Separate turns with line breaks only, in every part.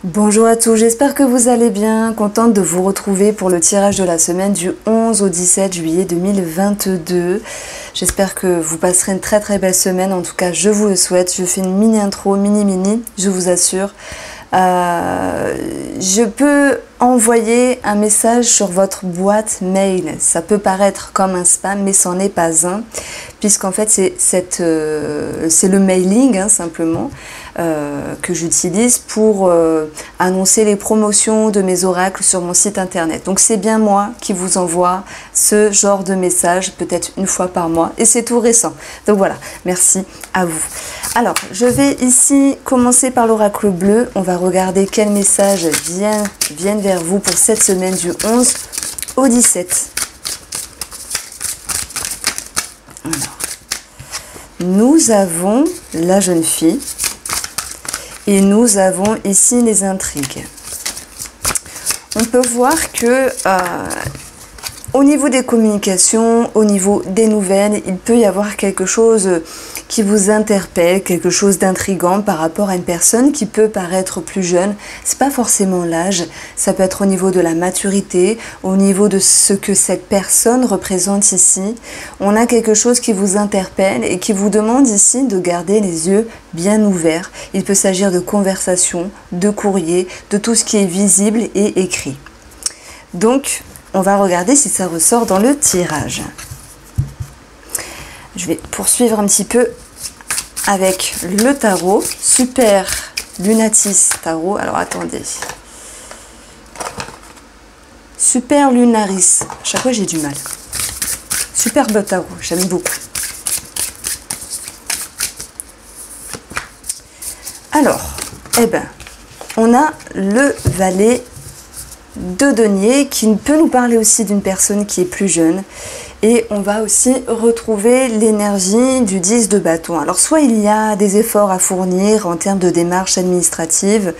Bonjour à tous, j'espère que vous allez bien. Contente de vous retrouver pour le tirage de la semaine du 11 au 17 juillet 2022. J'espère que vous passerez une très belle semaine. En tout cas, je vous le souhaite. Je fais une mini intro, mini, je vous assure. Je peux envoyer un message sur votre boîte mail. Ça peut paraître comme un spam, mais c'en est pas un, puisqu'en fait c'est le mailing simplement que j'utilise pour annoncer les promotions de mes oracles sur mon site internet. Donc c'est bien moi qui vous envoie ce genre de message, peut-être une fois par mois, et c'est tout récent. Donc voilà, merci à vous. Alors, je vais ici commencer par l'oracle bleu. On va regarder quels messages viennent vers vous pour cette semaine du 11 au 17. Alors, nous avons la jeune fille et nous avons ici les intrigues. On peut voir que au niveau des communications, au niveau des nouvelles, il peut y avoir quelque chose qui vous interpelle, quelque chose d'intriguant par rapport à une personne qui peut paraître plus jeune. C'est pas forcément l'âge, ça peut être au niveau de la maturité, au niveau de ce que cette personne représente ici. On a quelque chose qui vous interpelle et qui vous demande ici de garder les yeux bien ouverts. Il peut s'agir de conversations, de courriers, de tout ce qui est visible et écrit. Donc, on va regarder si ça ressort dans le tirage. Je vais poursuivre un petit peu avec le tarot. Super Lunatis Tarot. Alors attendez. Super Lunaris. À chaque fois j'ai du mal. Superbe tarot, j'aime beaucoup. Alors, on a le valet de denier qui peut nous parler aussi d'une personne qui est plus jeune, et on va aussi retrouver l'énergie du 10 de bâton. Alors soit il y a des efforts à fournir en termes de démarches administratives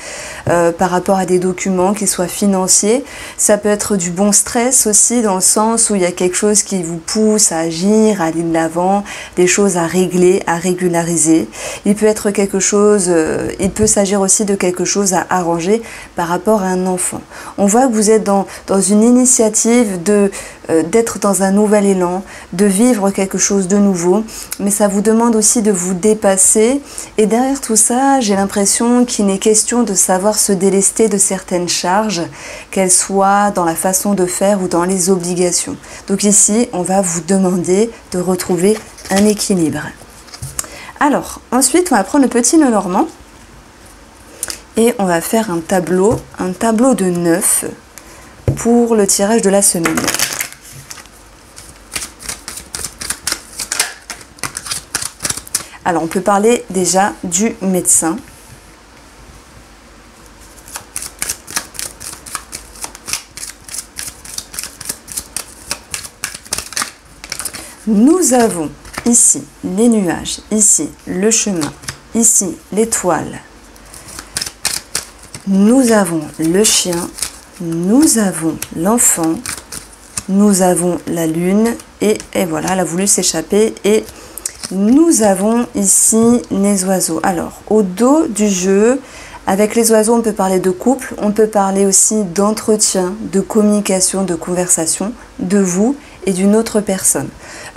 par rapport à des documents qui soient financiers, ça peut être du bon stress aussi dans le sens où il y a quelque chose qui vous pousse à agir, à aller de l'avant, des choses à régler, à régulariser. Il peut être quelque chose, il peut s'agir aussi de quelque chose à arranger par rapport à un enfant. On voit que vous êtes dans une initiative d'être dans un nouvel élan, de vivre quelque chose de nouveau, mais ça vous demande aussi de vous dépasser, et derrière tout ça, j'ai l'impression qu'il n'est question de savoir se délester de certaines charges, qu'elles soient dans la façon de faire ou dans les obligations. Donc ici, on va vous demander de retrouver un équilibre. Alors, ensuite, on va prendre le petit Lenormand, et on va faire un tableau de 9 pour le tirage de la semaine. Alors, on peut parler déjà du médecin. Nous avons ici les nuages, ici le chemin, ici l'étoile. Nous avons le chien, nous avons l'enfant, nous avons la lune, et voilà, elle a voulu s'échapper, et nous avons ici les oiseaux. Alors, au dos du jeu, avec les oiseaux, on peut parler de couple, on peut parler aussi d'entretien, de communication, de conversation, de vous et d'une autre personne.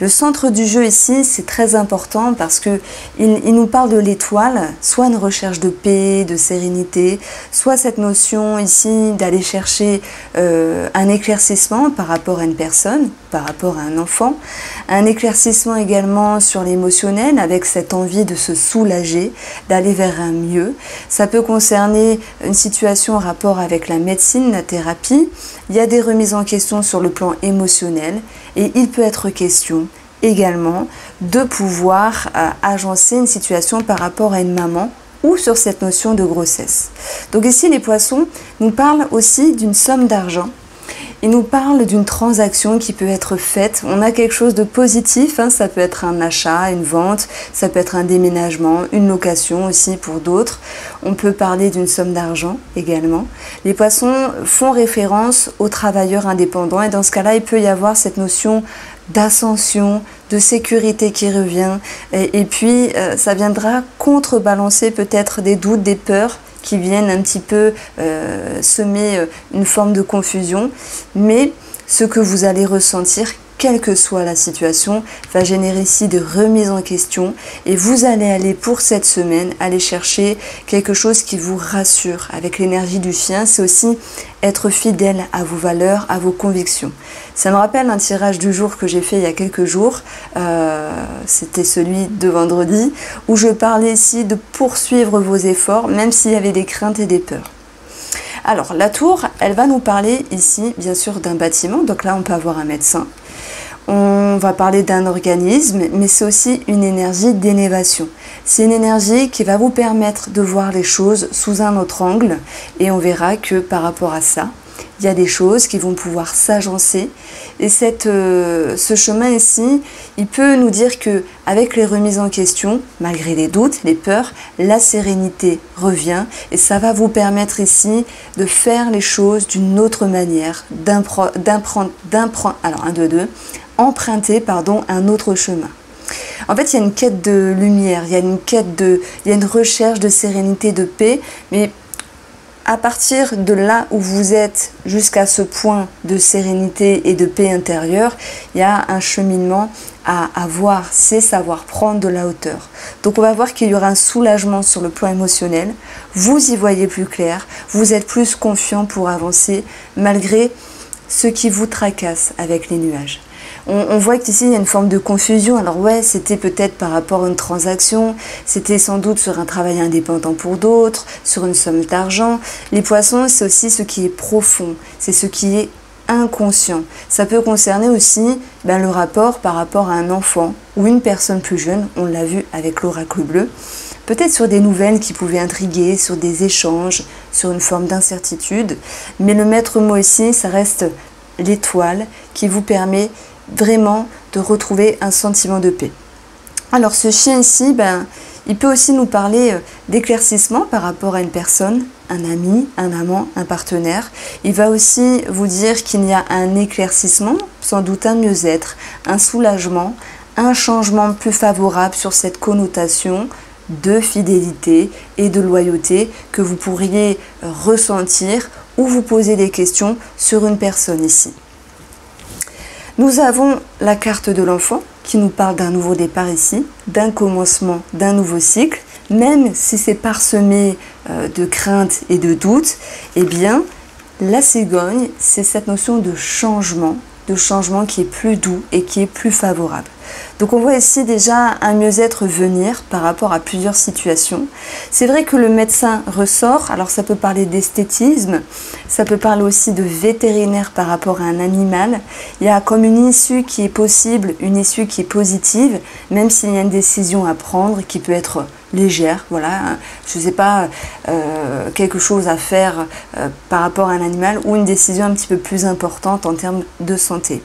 Le centre du jeu ici, c'est très important parce que il nous parle de l'étoile, soit une recherche de paix, de sérénité, soit cette notion ici d'aller chercher un éclaircissement par rapport à une personne, par rapport à un enfant, un éclaircissement également sur l'émotionnel avec cette envie de se soulager, d'aller vers un mieux. Ça peut concerner une situation en rapport avec la médecine, la thérapie. Il y a des remises en question sur le plan émotionnel, et il peut être question également de pouvoir agencer une situation par rapport à une maman ou sur cette notion de grossesse. Donc ici, les poissons nous parlent aussi d'une somme d'argent. Ils nous parlent d'une transaction qui peut être faite. On a quelque chose de positif, ça peut être un achat, une vente, ça peut être un déménagement, une location aussi pour d'autres. On peut parler d'une somme d'argent également. Les poissons font référence aux travailleurs indépendants, et dans ce cas-là, il peut y avoir cette notion d'ascension, de sécurité qui revient, et puis ça viendra contrebalancer peut-être des doutes, des peurs qui viennent un petit peu semer une forme de confusion, mais ce que vous allez ressentir, quelle que soit la situation, va générer ici de remises en question et vous allez aller pour cette semaine aller chercher quelque chose qui vous rassure. Avec l'énergie du chien, c'est aussi être fidèle à vos valeurs, à vos convictions. Ça me rappelle un tirage du jour que j'ai fait il y a quelques jours, c'était celui de vendredi, où je parlais ici de poursuivre vos efforts, même s'il y avait des craintes et des peurs. Alors la tour, elle va nous parler ici bien sûr d'un bâtiment, donc là on peut avoir un médecin. On va parler d'un organisme, mais c'est aussi une énergie d'élévation. C'est une énergie qui va vous permettre de voir les choses sous un autre angle et on verra que par rapport à ça, il y a des choses qui vont pouvoir s'agencer et ce chemin ici, il peut nous dire que avec les remises en question, malgré les doutes, les peurs, la sérénité revient et ça va vous permettre ici de faire les choses d'une autre manière, emprunter un autre chemin. En fait, il y a une quête de lumière, il y a une recherche de sérénité, de paix, mais à partir de là où vous êtes jusqu'à ce point de sérénité et de paix intérieure, il y a un cheminement à avoir, c'est savoir prendre de la hauteur. Donc on va voir qu'il y aura un soulagement sur le plan émotionnel, vous y voyez plus clair, vous êtes plus confiant pour avancer malgré ce qui vous tracasse avec les nuages. On voit qu'ici il y a une forme de confusion. Alors ouais, c'était peut-être par rapport à une transaction, c'était sans doute sur un travail indépendant pour d'autres, sur une somme d'argent. Les poissons, c'est aussi ce qui est profond, c'est ce qui est inconscient. Ça peut concerner aussi le rapport par rapport à un enfant ou une personne plus jeune, on l'a vu avec l'oracle bleu. Peut-être sur des nouvelles qui pouvaient intriguer, sur des échanges, sur une forme d'incertitude. Mais le maître mot ici, ça reste l'étoile qui vous permet vraiment de retrouver un sentiment de paix. Alors ce chien ici, il peut aussi nous parler d'éclaircissement par rapport à une personne, un ami, un amant, un partenaire. Il va aussi vous dire qu'il y a un éclaircissement, sans doute un mieux-être, un soulagement, un changement plus favorable sur cette connotation de fidélité et de loyauté que vous pourriez ressentir ou vous poser des questions sur une personne ici. Nous avons la carte de l'enfant qui nous parle d'un nouveau départ ici, d'un commencement, d'un nouveau cycle. Même si c'est parsemé de craintes et de doutes, eh bien, la cigogne, c'est cette notion de changement qui est plus doux et qui est plus favorable. Donc on voit ici déjà un mieux-être venir par rapport à plusieurs situations. C'est vrai que le médecin ressort, alors ça peut parler d'esthétisme, ça peut parler aussi de vétérinaire par rapport à un animal. Il y a comme une issue qui est possible, une issue qui est positive, même s'il y a une décision à prendre qui peut être légère, voilà, je ne sais pas, quelque chose à faire par rapport à un animal ou une décision un petit peu plus importante en termes de santé.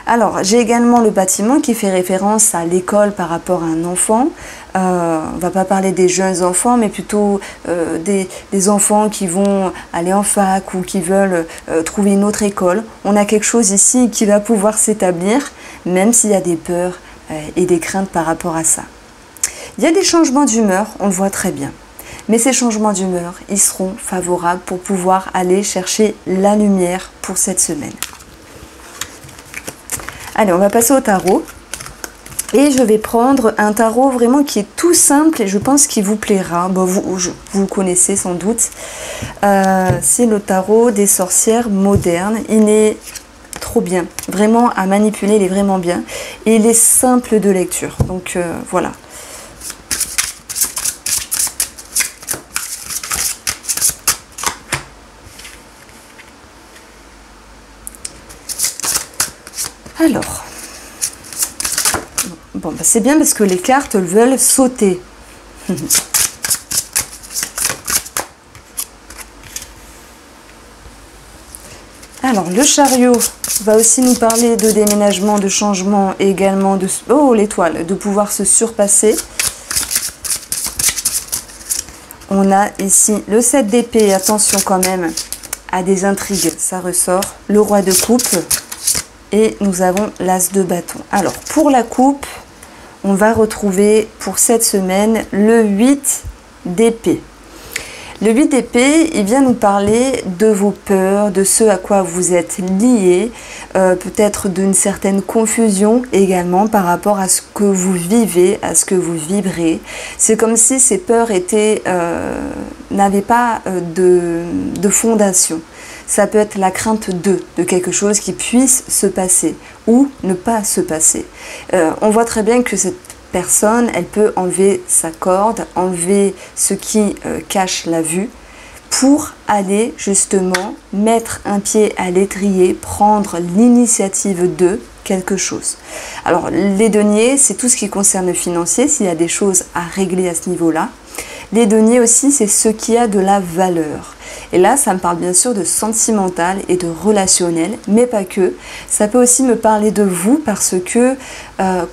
Alors, j'ai également le bâtiment qui fait référence à l'école par rapport à un enfant. On ne va pas parler des jeunes enfants, mais plutôt des enfants qui vont aller en fac ou qui veulent trouver une autre école. On a quelque chose ici qui va pouvoir s'établir, même s'il y a des peurs et des craintes par rapport à ça. Il y a des changements d'humeur, on le voit très bien. Mais ces changements d'humeur, ils seront favorables pour pouvoir aller chercher la lumière pour cette semaine. Allez, on va passer au tarot. Et je vais prendre un tarot vraiment qui est tout simple et je pense qu'il vous plaira. Bon, vous le connaissez sans doute. C'est le tarot des sorcières modernes. Il est trop bien. Vraiment à manipuler, il est vraiment bien. Et il est simple de lecture. Donc voilà. Alors, bon, c'est bien parce que les cartes veulent sauter. Alors, le chariot va aussi nous parler de déménagement, de changement et également de... Oh, l'étoile, de pouvoir se surpasser. On a ici le 7 d'épée, attention quand même à des intrigues, ça ressort. Le roi de coupe. Et nous avons l'as de bâton. Alors, pour la coupe, on va retrouver pour cette semaine le 8 d'épée. Le 8 d'épée, il vient nous parler de vos peurs, de ce à quoi vous êtes liés, peut-être d'une certaine confusion également par rapport à ce que vous vivez, à ce que vous vibrez. C'est comme si ces peurs n'avaient pas de fondation. Ça peut être la crainte de quelque chose qui puisse se passer ou ne pas se passer. On voit très bien que cette personne, elle peut enlever sa corde, enlever ce qui cache la vue pour aller justement mettre un pied à l'étrier, prendre l'initiative de quelque chose. Alors les deniers, c'est tout ce qui concerne le financier, s'il y a des choses à régler à ce niveau-là. Les deniers aussi, c'est ce qui a de la valeur. Et là, ça me parle bien sûr de sentimental et de relationnel, mais pas que. Ça peut aussi me parler de vous parce que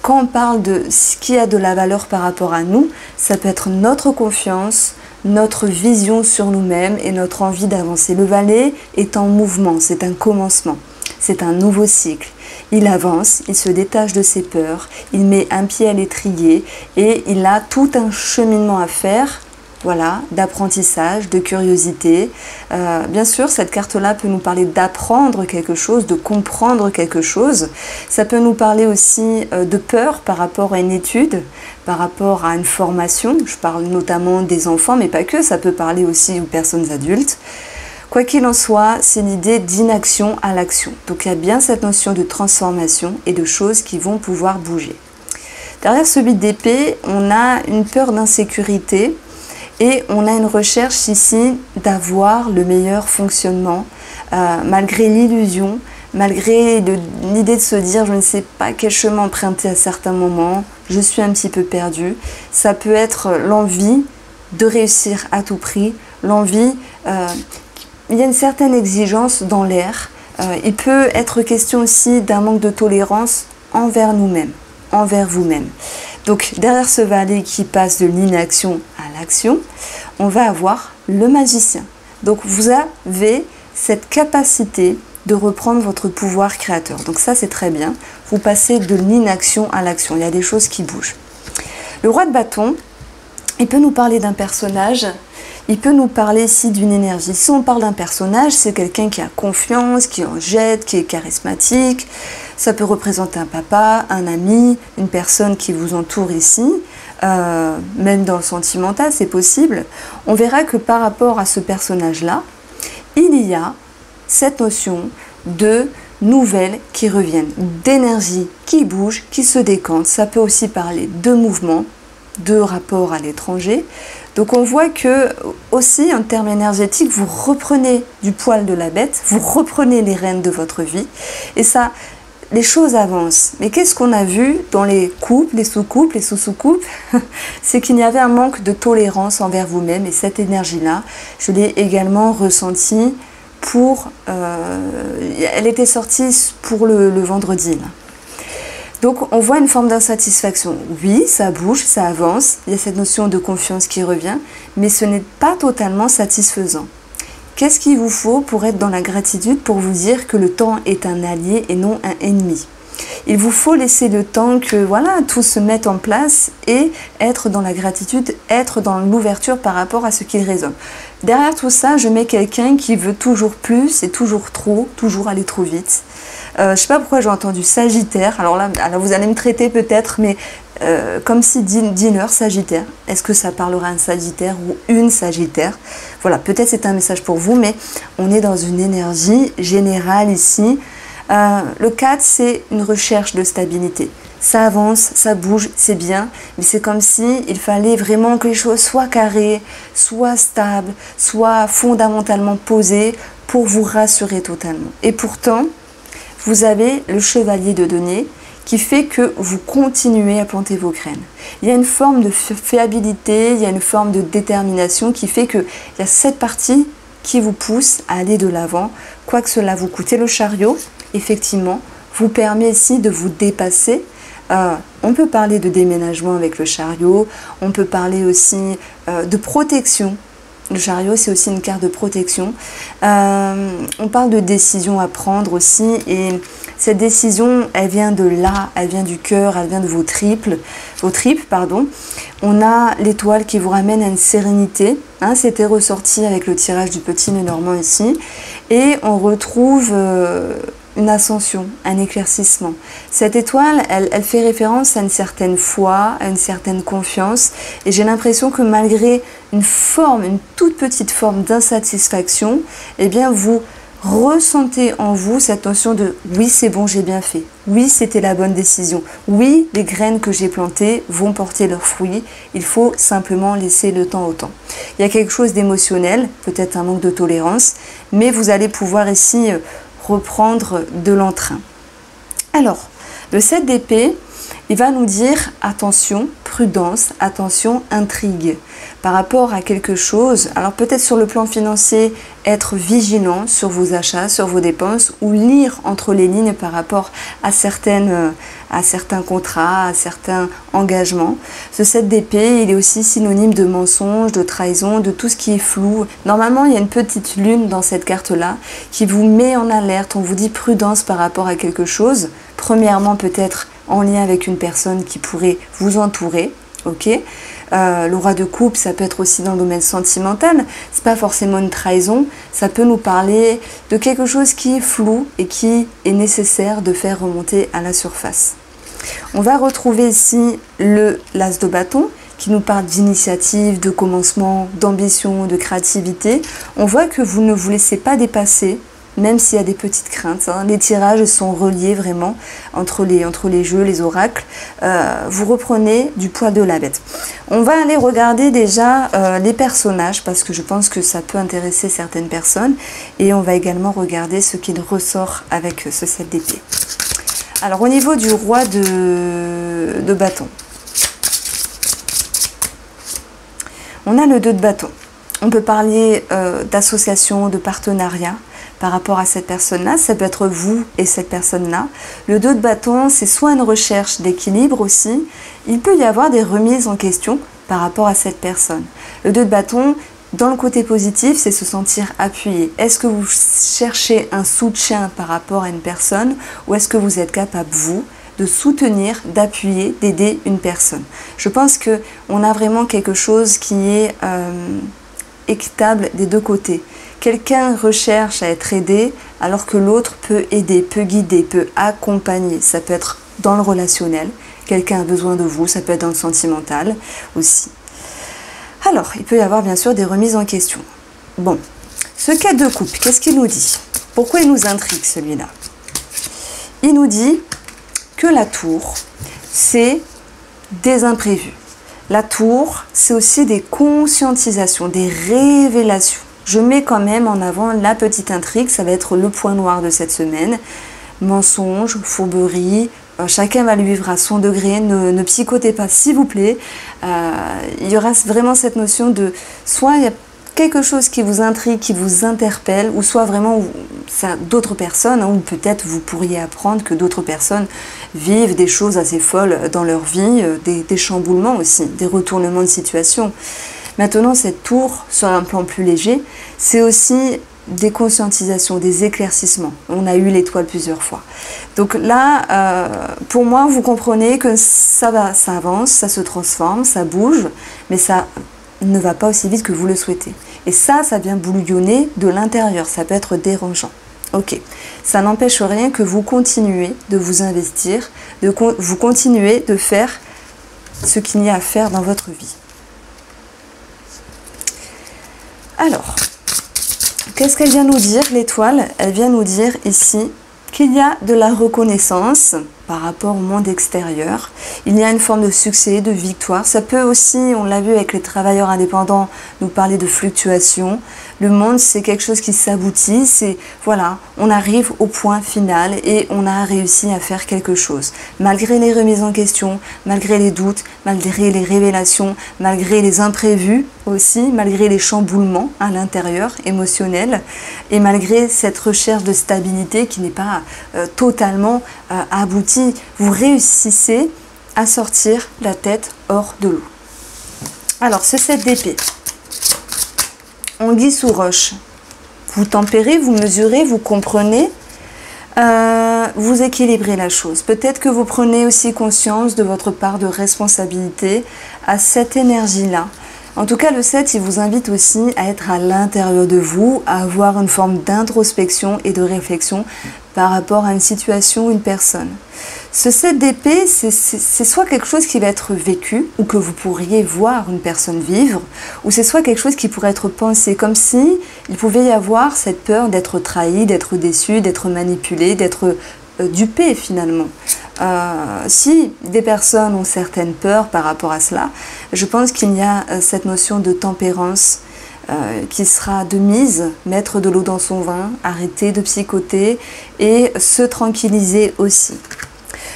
quand on parle de ce qui a de la valeur par rapport à nous, ça peut être notre confiance, notre vision sur nous-mêmes et notre envie d'avancer. Le valet est en mouvement, c'est un commencement, c'est un nouveau cycle. Il avance, il se détache de ses peurs, il met un pied à l'étrier et il a tout un cheminement à faire. Voilà, d'apprentissage, de curiosité. Bien sûr, cette carte-là peut nous parler d'apprendre quelque chose, de comprendre quelque chose. Ça peut nous parler aussi de peur par rapport à une étude, par rapport à une formation. Je parle notamment des enfants, mais pas que. Ça peut parler aussi aux personnes adultes. Quoi qu'il en soit, c'est l'idée d'inaction à l'action. Donc il y a bien cette notion de transformation et de choses qui vont pouvoir bouger. Derrière ce 8 d'épée, on a une peur d'insécurité. Et on a une recherche ici d'avoir le meilleur fonctionnement, malgré l'illusion, malgré l'idée de se dire je ne sais pas quel chemin emprunter à certains moments, je suis un petit peu perdu. Ça peut être l'envie de réussir à tout prix, l'envie, il y a une certaine exigence dans l'air. Il peut être question aussi d'un manque de tolérance envers nous-mêmes, envers vous-même. Donc derrière ce valet qui passe de l'inaction à l'action, on va avoir le magicien. Donc vous avez cette capacité de reprendre votre pouvoir créateur. Donc ça c'est très bien. Vous passez de l'inaction à l'action. Il y a des choses qui bougent. Le roi de bâton, il peut nous parler d'un personnage. Il peut nous parler ici d'une énergie. Si on parle d'un personnage, c'est quelqu'un qui a confiance, qui en jette, qui est charismatique. Ça peut représenter un papa, un ami, une personne qui vous entoure ici. Même dans le sentimental, c'est possible. On verra que par rapport à ce personnage-là, il y a cette notion de nouvelles qui reviennent, d'énergie qui bouge, qui se décante. Ça peut aussi parler de mouvement, de rapport à l'étranger. Donc on voit que aussi en termes énergétiques, vous reprenez du poil de la bête, vous reprenez les rênes de votre vie et ça, les choses avancent. Mais qu'est-ce qu'on a vu dans les couples, les sous-couples, les sous-sous-couples? C'est qu'il y avait un manque de tolérance envers vous-même et cette énergie-là, je l'ai également ressentie pour... elle était sortie pour le vendredi là. Donc on voit une forme d'insatisfaction. Oui, ça bouge, ça avance, il y a cette notion de confiance qui revient, mais ce n'est pas totalement satisfaisant. Qu'est-ce qu'il vous faut pour être dans la gratitude, pour vous dire que le temps est un allié et non un ennemi? Il vous faut laisser le temps que voilà, tout se mette en place et être dans la gratitude, être dans l'ouverture par rapport à ce qu'il résonne. Derrière tout ça, je mets quelqu'un qui veut toujours plus et toujours trop, toujours aller trop vite. Je ne sais pas pourquoi j'ai entendu Sagittaire. Alors là, vous allez me traiter peut-être, mais comme si dinner Sagittaire. Est-ce que ça parlera un Sagittaire ou une Sagittaire? Voilà, peut-être c'est un message pour vous, mais on est dans une énergie générale ici. Le 4, c'est une recherche de stabilité. Ça avance, ça bouge, c'est bien, mais c'est comme si il fallait vraiment que les choses soient carrées, soient stables, soient fondamentalement posées pour vous rassurer totalement. Et pourtant, vous avez le chevalier de denier qui fait que vous continuez à planter vos graines. Il y a une forme de fiabilité, il y a une forme de détermination qui fait qu'il y a cette partie qui vous pousse à aller de l'avant, quoi que cela vous coûte. Et le chariot, effectivement, vous permet ici de vous dépasser. On peut parler de déménagement avec le chariot, on peut parler aussi de protection. Le chariot, c'est aussi une carte de protection. On parle de décision à prendre aussi. Et cette décision, elle vient de là, elle vient du cœur, elle vient de vos tripes. On a l'étoile qui vous ramène à une sérénité, hein, c'était ressorti avec le tirage du petit Lenormand ici, et on retrouve une ascension, un éclaircissement. Cette étoile, elle fait référence à une certaine foi, à une certaine confiance, et j'ai l'impression que malgré une toute petite forme d'insatisfaction, eh bien vous ressentez en vous cette notion de oui, c'est bon, j'ai bien fait, oui, c'était la bonne décision, oui, les graines que j'ai plantées vont porter leurs fruits, il faut simplement laisser le temps au temps. Il y a quelque chose d'émotionnel, peut-être un manque de tolérance, mais vous allez pouvoir ici reprendre de l'entrain. Alors, le 7 d'épée, il va nous dire attention, prudence, attention, intrigue par rapport à quelque chose. Alors peut-être sur le plan financier, être vigilant sur vos achats, sur vos dépenses, ou lire entre les lignes par rapport à certains contrats, à certains engagements. Ce 7 d'épée, il est aussi synonyme de mensonge, de trahison, de tout ce qui est flou. Normalement, il y a une petite lune dans cette carte-là qui vous met en alerte. On vous dit prudence par rapport à quelque chose. Premièrement, peut-être en lien avec une personne qui pourrait vous entourer, ok. Le roi de coupe, ça peut être aussi dans le domaine sentimental, c'est pas forcément une trahison, ça peut nous parler de quelque chose qui est flou et qui est nécessaire de faire remonter à la surface. On va retrouver ici l'as de bâton qui nous parle d'initiative, de commencement, d'ambition, de créativité. On voit que vous ne vous laissez pas dépasser, même s'il y a des petites craintes, hein. Les tirages sont reliés vraiment entre les jeux, les oracles. Vous reprenez du poil de la bête. On va aller regarder déjà les personnages parce que je pense que ça peut intéresser certaines personnes. Et on va également regarder ce qu'il ressort avec ce 7 d'épée. Alors au niveau du roi de bâton, on a le 2 de bâton. On peut parler d'association, de partenariat par rapport à cette personne-là. Ça peut être vous et cette personne-là. Le 2 de bâton, c'est soit une recherche d'équilibre aussi. Il peut y avoir des remises en question par rapport à cette personne. Le 2 de bâton, dans le côté positif, c'est se sentir appuyé. Est-ce que vous cherchez un soutien par rapport à une personne ou est-ce que vous êtes capable, vous, de soutenir, d'appuyer, d'aider une personne? Je pense qu'on a vraiment quelque chose qui est équitable des deux côtés. Quelqu'un recherche à être aidé alors que l'autre peut aider, peut guider, peut accompagner. Ça peut être dans le relationnel, quelqu'un a besoin de vous, ça peut être dans le sentimental aussi. Alors, il peut y avoir bien sûr des remises en question. Bon, ce 4 de coupe, qu'est-ce qu'il nous dit? Pourquoi il nous intrigue celui-là? Il nous dit que la tour, c'est des imprévus. La tour, c'est aussi des conscientisations, des révélations. Je mets quand même en avant la petite intrigue, ça va être le point noir de cette semaine. Mensonge, fourberie, chacun va le vivre à son degré, ne psychotez pas s'il vous plaît. Il y aura vraiment cette notion de, soit il y a quelque chose qui vous intrigue, qui vous interpelle, ou soit vraiment d'autres personnes, hein, ou peut-être vous pourriez apprendre que d'autres personnes vivent des choses assez folles dans leur vie, des chamboulements aussi, des retournements de situation. Maintenant, cette tour, sur un plan plus léger, c'est aussi des conscientisations, des éclaircissements. On a eu l'étoile plusieurs fois. Donc là, pour moi, vous comprenez que ça avance, ça se transforme, ça bouge, mais ça ne va pas aussi vite que vous le souhaitez. Et ça vient bouillonner de l'intérieur, ça peut être dérangeant. Ok, ça n'empêche rien que vous continuez de vous investir, vous continuez de faire ce qu'il y a à faire dans votre vie. Alors, qu'est-ce qu'elle vient nous dire, l'étoile? Elle vient nous dire ici qu'il y a de la reconnaissance par rapport au monde extérieur. Il y a une forme de succès, de victoire. Ça peut aussi, on l'a vu avec les travailleurs indépendants, nous parler de fluctuation. Le monde, c'est quelque chose qui s'aboutit. C'est, voilà, on arrive au point final et on a réussi à faire quelque chose. Malgré les remises en question, malgré les doutes, malgré les révélations, malgré les imprévus aussi, malgré les chamboulements à l'intérieur, émotionnels, et malgré cette recherche de stabilité qui n'est pas totalement aboutie, vous réussissez à sortir la tête hors de l'eau. Alors, ce 7 d'épée. Anguille sous roche. Vous tempérez, vous mesurez, vous comprenez, vous équilibrez la chose. Peut-être que vous prenez aussi conscience de votre part de responsabilité à cette énergie-là. En tout cas, le 7, il vous invite aussi à être à l'intérieur de vous, à avoir une forme d'introspection et de réflexion par rapport à une situation, une personne. Ce 7 d'épée, c'est soit quelque chose qui va être vécu, ou que vous pourriez voir une personne vivre, ou c'est soit quelque chose qui pourrait être pensé, comme si il pouvait y avoir cette peur d'être trahi, d'être déçu, d'être manipulé, d'être dupé finalement. Si des personnes ont certaines peurs par rapport à cela, je pense qu'il y a cette notion de tempérance qui sera de mise, mettre de l'eau dans son vin, arrêter de psychoter et se tranquilliser aussi.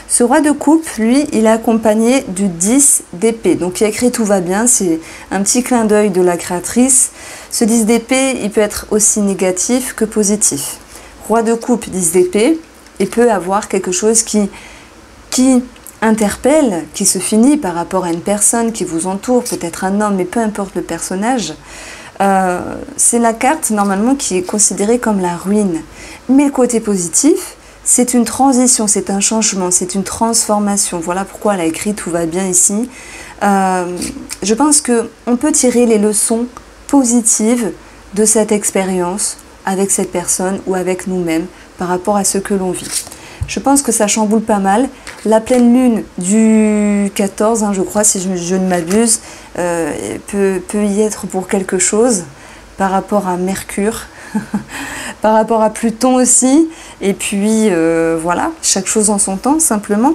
Ce roi de coupe, lui, il est accompagné du 10 d'épée. Donc il a écrit tout va bien, c'est un petit clin d'œil de la créatrice. Ce 10 d'épée, il peut être aussi négatif que positif. Roi de coupe, 10 d'épée, il peut avoir quelque chose qui interpelle, qui se finit par rapport à une personne qui vous entoure, peut-être un homme, mais peu importe le personnage. C'est la carte normalement qui est considérée comme la ruine. Mais le côté positif, c'est une transition, c'est un changement, c'est une transformation. Voilà pourquoi elle a écrit tout va bien ici. Je pense qu'on peut tirer les leçons positives de cette expérience avec cette personne ou avec nous-mêmes par rapport à ce que l'on vit. Je pense que ça chamboule pas mal. La pleine lune du 14, je crois, si je ne m'abuse, peut y être pour quelque chose par rapport à Mercure, par rapport à Pluton aussi. Et puis, voilà, chaque chose en son temps, simplement.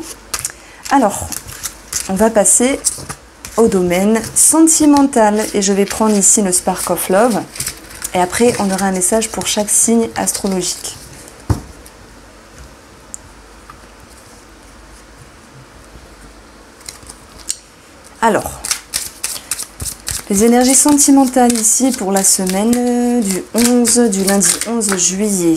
Alors, on va passer au domaine sentimental. Et je vais prendre ici le Spark of Love. Et après, on aura un message pour chaque signe astrologique. Alors, les énergies sentimentales ici pour la semaine du lundi 11 juillet.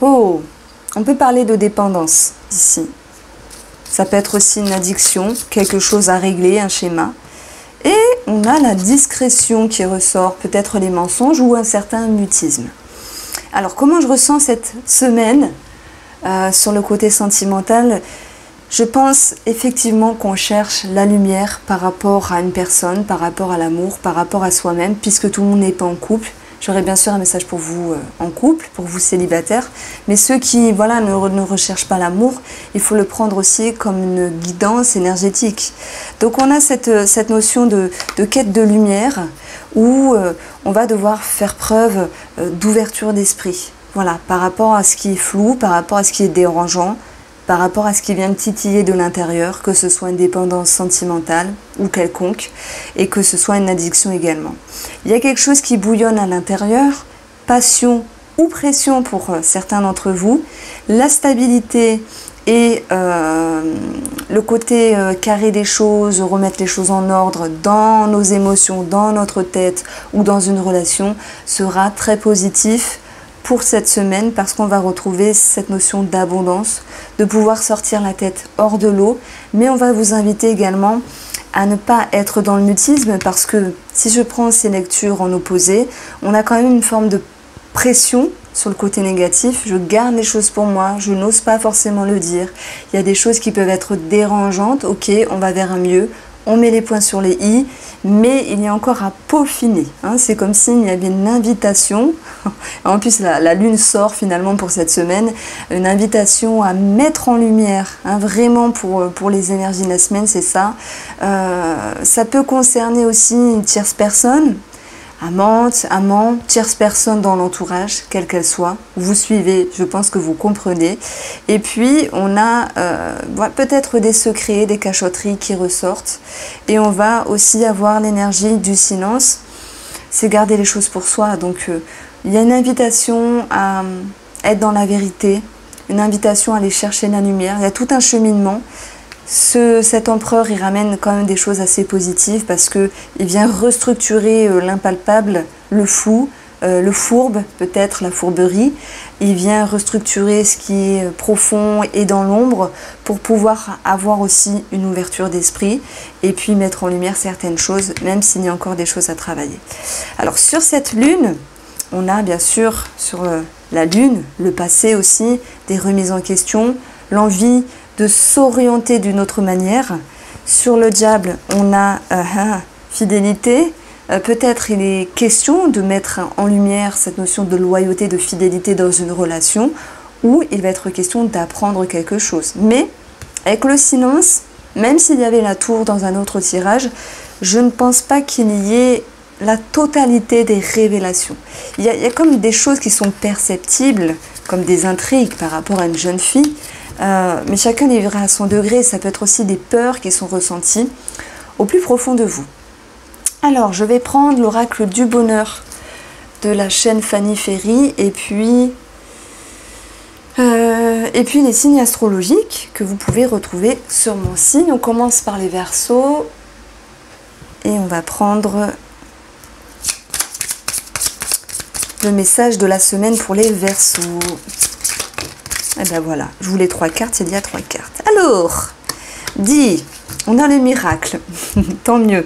Oh, on peut parler de dépendance ici. Ça peut être aussi une addiction, quelque chose à régler, un schéma. Et on a la discrétion qui ressort, peut-être les mensonges ou un certain mutisme. Alors, comment je ressens cette semaine sur le côté sentimental? Je pense effectivement qu'on cherche la lumière par rapport à une personne, par rapport à l'amour, par rapport à soi-même, puisque tout le monde n'est pas en couple. J'aurai bien sûr un message pour vous en couple, pour vous célibataires, mais ceux qui voilà, ne recherchent pas l'amour, il faut le prendre aussi comme une guidance énergétique. Donc on a cette notion de quête de lumière où on va devoir faire preuve d'ouverture d'esprit. Voilà, par rapport à ce qui est flou, par rapport à ce qui est dérangeant, par rapport à ce qui vient de titiller de l'intérieur, que ce soit une dépendance sentimentale ou quelconque, et que ce soit une addiction également. Il y a quelque chose qui bouillonne à l'intérieur, passion ou pression pour certains d'entre vous, la stabilité et le côté carré des choses, remettre les choses en ordre dans nos émotions, dans notre tête ou dans une relation sera très positif pour cette semaine parce qu'on va retrouver cette notion d'abondance, de pouvoir sortir la tête hors de l'eau, mais on va vous inviter également à ne pas être dans le mutisme parce que si je prends ces lectures en opposé, on a quand même une forme de pression sur le côté négatif. Je garde les choses pour moi, je n'ose pas forcément le dire. Il y a des choses qui peuvent être dérangeantes, ok, on va vers un mieux, on met les points sur les i, mais il y a encore à peaufiner. C'est comme s'il y avait une invitation, en plus la lune sort finalement pour cette semaine, une invitation à mettre en lumière, vraiment pour les énergies de la semaine, c'est ça. Ça peut concerner aussi une tierce personne, amante, amant, tierce personne dans l'entourage, quelle qu'elle soit. Vous suivez, je pense que vous comprenez. Et puis, on a peut-être des secrets, des cachotteries qui ressortent. Et on va aussi avoir l'énergie du silence. C'est garder les choses pour soi. Donc, il y a une invitation à être dans la vérité, une invitation à aller chercher la lumière. Il y a tout un cheminement. Cet empereur, il ramène quand même des choses assez positives parce qu'il vient restructurer l'impalpable, le flou, le fourbe, peut-être la fourberie. Il vient restructurer ce qui est profond et dans l'ombre pour pouvoir avoir aussi une ouverture d'esprit et puis mettre en lumière certaines choses, même s'il y a encore des choses à travailler. Alors sur cette lune, on a bien sûr sur la lune, le passé aussi, des remises en question, l'envie de s'orienter d'une autre manière. Sur le diable, on a fidélité. Peut-être il est question de mettre en lumière cette notion de loyauté, de fidélité dans une relation, où il va être question d'apprendre quelque chose. Mais avec le silence, même s'il y avait la tour dans un autre tirage, je ne pense pas qu'il y ait la totalité des révélations. Il y a comme des choses qui sont perceptibles, comme des intrigues par rapport à une jeune fille, mais chacun les verra à son degré. Ça peut être aussi des peurs qui sont ressenties au plus profond de vous. Alors, je vais prendre l'oracle du bonheur de la chaîne Fanny Ferry et puis les signes astrologiques que vous pouvez retrouver sur mon signe. On commence par les Verseaux et on va prendre le message de la semaine pour les Verseaux. Et ben voilà, je voulais 3 cartes, il y a 3 cartes. Alors, dit, on a le miracle, tant mieux.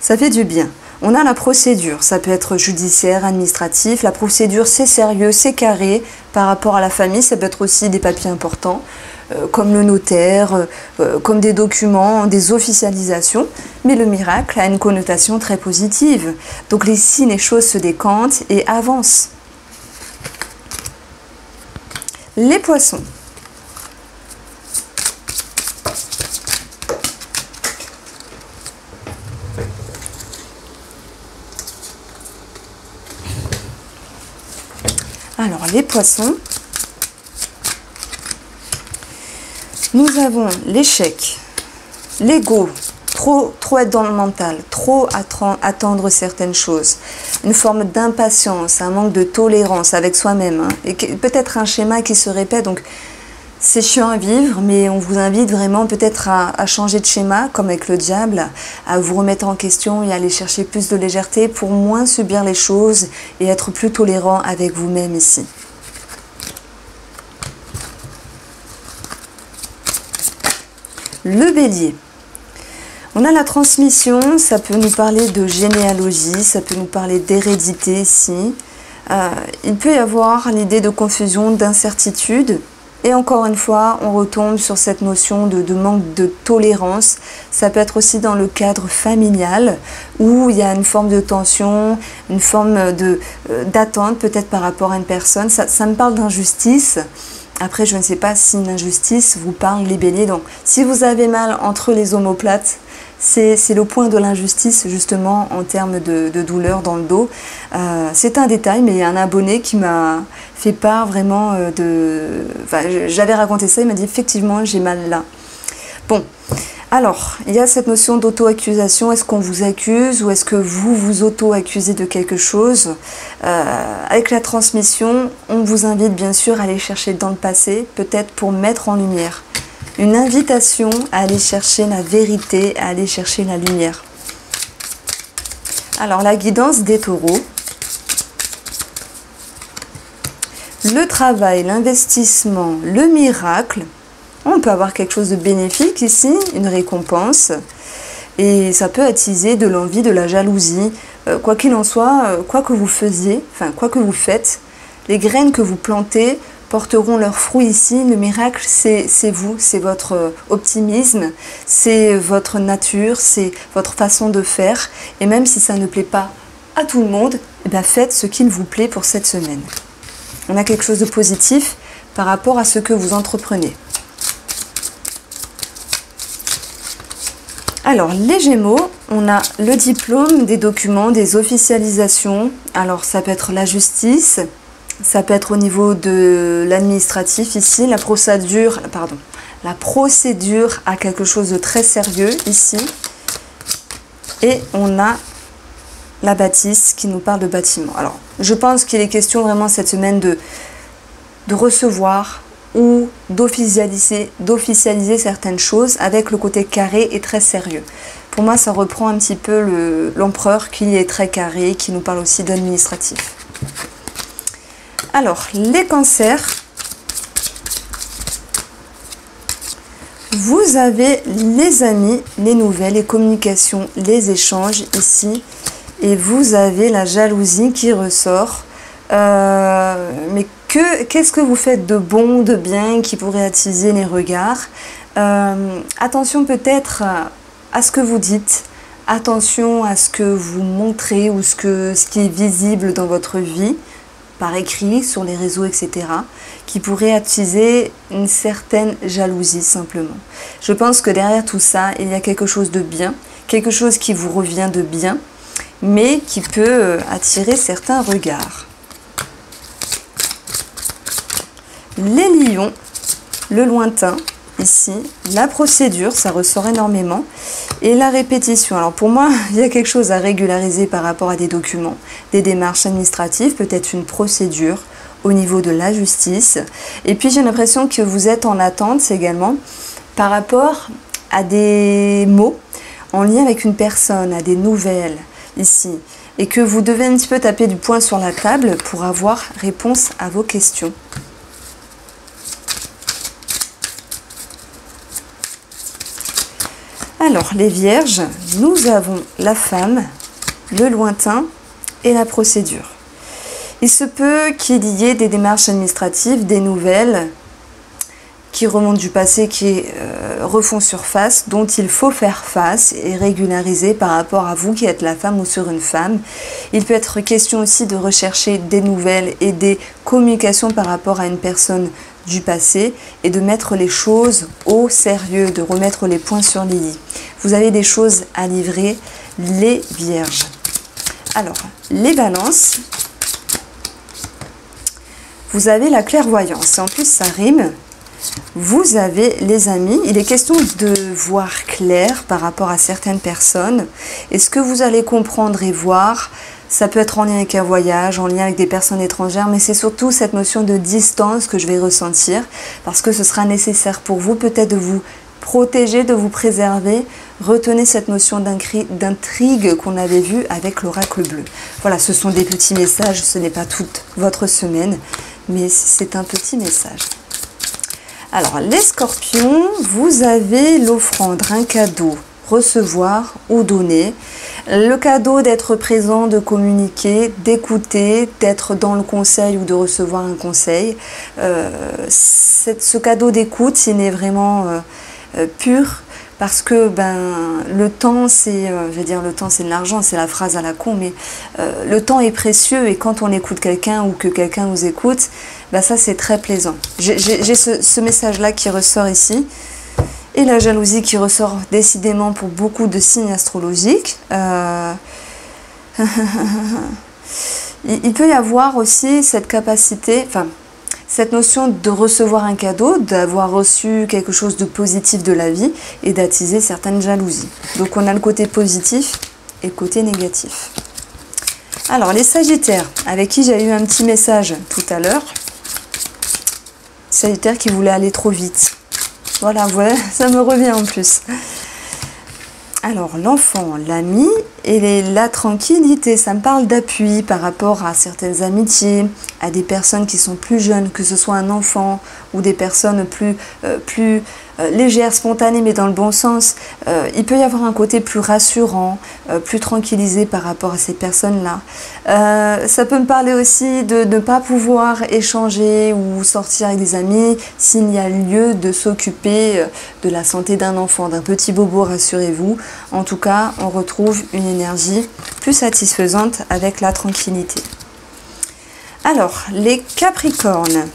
Ça fait du bien. On a la procédure, ça peut être judiciaire, administratif. La procédure, c'est sérieux, c'est carré par rapport à la famille. Ça peut être aussi des papiers importants, comme le notaire, comme des documents, des officialisations. Mais le miracle a une connotation très positive. Donc les signes et choses se décantent et avancent. Les poissons. Alors, les poissons, nous avons l'échec, l'ego, trop être dans le mental, trop attendre certaines choses, une forme d'impatience, un manque de tolérance avec soi-même, hein, et peut-être un schéma qui se répète, donc c'est chiant à vivre, mais on vous invite vraiment peut-être à changer de schéma, comme avec le diable, à vous remettre en question et à aller chercher plus de légèreté pour moins subir les choses et être plus tolérant avec vous-même ici. Le bélier. On a la transmission, ça peut nous parler de généalogie, ça peut nous parler d'hérédité ici. Il peut y avoir l'idée de confusion, d'incertitude. Et encore une fois, on retombe sur cette notion de manque de tolérance. Ça peut être aussi dans le cadre familial, où il y a une forme de tension, une forme d'attente peut-être par rapport à une personne. Ça me parle d'injustice. Après, je ne sais pas si une injustice vous parle, les béliers. Donc, si vous avez mal entre les omoplates, c'est le point de l'injustice, justement, en termes de douleur dans le dos. C'est un détail, mais il y a un abonné qui m'a fait part vraiment Enfin, j'avais raconté ça, il m'a dit, effectivement, j'ai mal là. Bon, alors, il y a cette notion d'auto-accusation. Est-ce qu'on vous accuse ou est-ce que vous vous auto-accusez de quelque chose? Avec la transmission, on vous invite bien sûr à aller chercher dans le passé, peut-être pour mettre en lumière. Une invitation à aller chercher la vérité, à aller chercher la lumière. Alors, la guidance des taureaux. Le travail, l'investissement, le miracle. On peut avoir quelque chose de bénéfique ici, une récompense. Et ça peut attiser de l'envie, de la jalousie. Quoi qu'il en soit, quoi que vous faisiez, enfin quoi que vous faites, les graines que vous plantez porteront leurs fruits ici. Le miracle, c'est vous, c'est votre optimisme, c'est votre nature, c'est votre façon de faire. Et même si ça ne plaît pas à tout le monde, eh bien faites ce qu'il vous plaît pour cette semaine. On a quelque chose de positif par rapport à ce que vous entreprenez. Alors, les Gémeaux, on a le diplôme, des documents, des officialisations. Alors, ça peut être la justice, ça peut être au niveau de l'administratif ici, la procédure a quelque chose de très sérieux ici. Et on a la bâtisse qui nous parle de bâtiment. Alors, je pense qu'il est question vraiment cette semaine de recevoir ou d'officialiser certaines choses avec le côté carré et très sérieux. Pour moi, ça reprend un petit peu l'empereur qui est très carré, qui nous parle aussi d'administratif. Alors, les cancers, vous avez les amis, les nouvelles, les communications, les échanges ici. Et vous avez la jalousie qui ressort. Mais qu'est-ce que vous faites de bon, de bien, qui pourrait attiser les regards? Attention peut-être à ce que vous dites. Attention à ce que vous montrez ou ce qui est visible dans votre vie, par écrit, sur les réseaux, etc., qui pourrait attiser une certaine jalousie simplement. Je pense que derrière tout ça, il y a quelque chose de bien, quelque chose qui vous revient de bien, mais qui peut attirer certains regards. Les lions, le lointain, ici, la procédure, ça ressort énormément, et la répétition. Alors pour moi, il y a quelque chose à régulariser par rapport à des documents, des démarches administratives, peut-être une procédure au niveau de la justice. Et puis j'ai l'impression que vous êtes en attente également par rapport à des mots en lien avec une personne, à des nouvelles ici, et que vous devez un petit peu taper du poing sur la table pour avoir réponse à vos questions. Alors, les vierges, nous avons la femme, le lointain et la procédure. Il se peut qu'il y ait des démarches administratives, des nouvelles qui remontent du passé, qui refont surface, dont il faut faire face et régulariser par rapport à vous qui êtes la femme ou sur une femme. Il peut être question aussi de rechercher des nouvelles et des communications par rapport à une personne du passé et de mettre les choses au sérieux, de remettre les points sur les i. Vous avez des choses à livrer, les vierges. Alors, les balances, vous avez la clairvoyance, et en plus ça rime. Vous avez les amis, il est question de voir clair par rapport à certaines personnes. Et ce que vous allez comprendre et voir, ça peut être en lien avec un voyage, en lien avec des personnes étrangères, mais c'est surtout cette notion de distance que je vais ressentir, parce que ce sera nécessaire pour vous peut-être de vous protéger, de vous préserver. Retenez cette notion d'intrigue qu'on avait vue avec l'oracle bleu. Voilà, ce sont des petits messages, ce n'est pas toute votre semaine, mais c'est un petit message. Alors, les scorpions, vous avez l'offrande, un cadeau, recevoir ou donner. Le cadeau d'être présent, de communiquer, d'écouter, d'être dans le conseil ou de recevoir un conseil. Ce cadeau d'écoute, il est vraiment pur parce que le temps, c'est, je vais dire le temps c'est de l'argent, c'est la phrase à la con, mais le temps est précieux et quand on écoute quelqu'un ou que quelqu'un nous écoute, ça c'est très plaisant. J'ai ce message-là qui ressort ici. Et la jalousie qui ressort décidément pour beaucoup de signes astrologiques. Il peut y avoir aussi cette capacité, cette notion de recevoir un cadeau, d'avoir reçu quelque chose de positif de la vie et d'attiser certaines jalousies. Donc on a le côté positif et le côté négatif. Alors les Sagittaires, avec qui j'ai eu un petit message tout à l'heure. Sagittaire qui voulait aller trop vite. Voilà, ça me revient en plus. Alors, l'enfant, l'ami et la tranquillité, ça me parle d'appui par rapport à certaines amitiés, à des personnes qui sont plus jeunes, que ce soit un enfant ou des personnes plus légères, spontanées, mais dans le bon sens. Il peut y avoir un côté plus rassurant, plus tranquillisé par rapport à ces personnes-là. Ça peut me parler aussi de ne pas pouvoir échanger ou sortir avec des amis s'il y a lieu de s'occuper de la santé d'un enfant, d'un petit bobo, rassurez-vous. En tout cas, on retrouve une énergie plus satisfaisante avec la tranquillité. Alors, les Capricornes,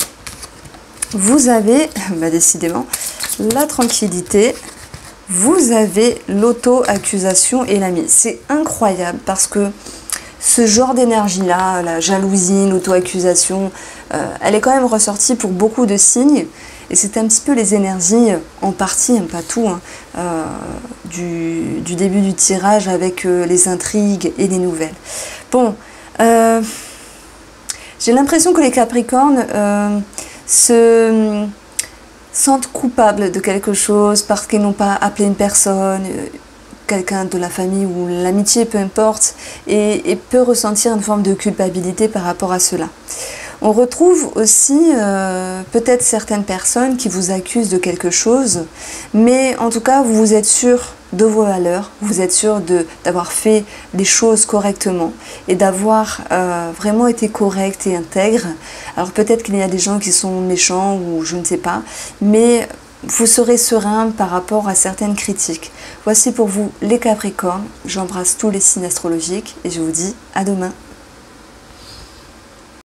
vous avez, décidément, la tranquillité, vous avez l'auto-accusation et l'ami. C'est incroyable parce que ce genre d'énergie-là, la jalousie, l'auto-accusation, elle est quand même ressortie pour beaucoup de signes. Et c'est un petit peu les énergies, en partie, pas tout, du début du tirage avec les intrigues et les nouvelles. Bon, j'ai l'impression que les Capricornes se sentent coupables de quelque chose parce qu'ils n'ont pas appelé une personne. quelqu'un de la famille ou l'amitié, peu importe, et peut ressentir une forme de culpabilité par rapport à cela. On retrouve aussi peut-être certaines personnes qui vous accusent de quelque chose, mais en tout cas, vous êtes sûr de vos valeurs, vous êtes sûr d'avoir fait les choses correctement et d'avoir vraiment été correct et intègre. Alors peut-être qu'il y a des gens qui sont méchants ou je ne sais pas, mais vous serez serein par rapport à certaines critiques. Voici pour vous les Capricornes. J'embrasse tous les signes astrologiques et je vous dis à demain.